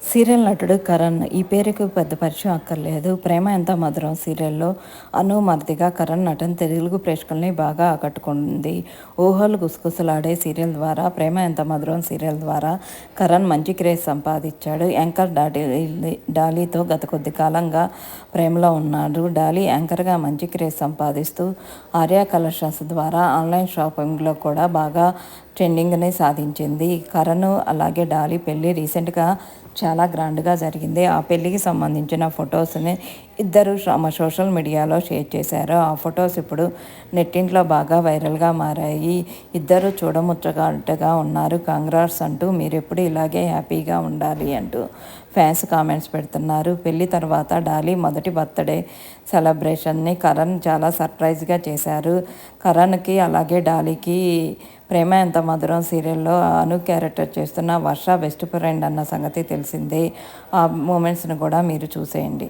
Serial నటుడు కరణ్. ఈ పేరుకి పెద్ద పరిచయం అక్కర్లేదు. 'ప్రేమ ఎంత మధురం' సీరియల్లో అను మరిదిగా కరణ్ నటన తెలుగు ప్రేక్షకుల్ని బాగా ఆకట్టుకుంది. 'ఊహలు గుసగుసలాడే' సీరియల్ ద్వారా, 'ప్రేమ ఎంత మధురం' సీరియల్ ద్వారా కరణ్ మంచి క్రేజ్ సంపాదించాడు. యాంకర్ డాలీతో గత కొద్ది కాలంగా ప్రేమలో ఉన్నాడు. డాలీ యాంకర్గా మంచి క్రేజ్ సంపాదిస్తూ ఆర్యా కలెక్షన్స్ ద్వారా ఆన్లైన్ షాపింగ్లో కూడా బాగా ట్రెండింగ్ని సాధించింది. కరణ్ అలాగే డాలీ పెళ్లి రీసెంట్గా చాలా గ్రాండ్గా జరిగింది. ఆ పెళ్లికి సంబంధించిన ఫొటోస్ని ఇద్దరు తమ సోషల్ మీడియాలో షేర్ చేశారు. ఆ ఫొటోస్ ఇప్పుడు నెట్టింట్లో బాగా వైరల్గా మారాయి. ఇద్దరు చూడముచ్చటగా ఉన్నారు. కంగ్రాట్స్ అంటూ, మీరెప్పుడు ఇలాగే హ్యాపీగా ఉండాలి అంటూ ఫ్యాన్స్ కామెంట్స్ పెడుతున్నారు. పెళ్లి తర్వాత డాలీ మొదటి బర్త్డే సెలబ్రేషన్ని కరణ్ చాలా సర్ప్రైజ్గా చేశారు. కరణ్కి అలాగే డాలీకి 'ప్రేమ ఎంత మధురం' సీరియల్లో అను క్యారెక్టర్ చేస్తున్న వర్ష బెస్ట్ ఫ్రెండ్ అన్న సంగతి తెలిసిందే. ఆ మూమెంట్స్ని కూడా మీరు చూసేయండి.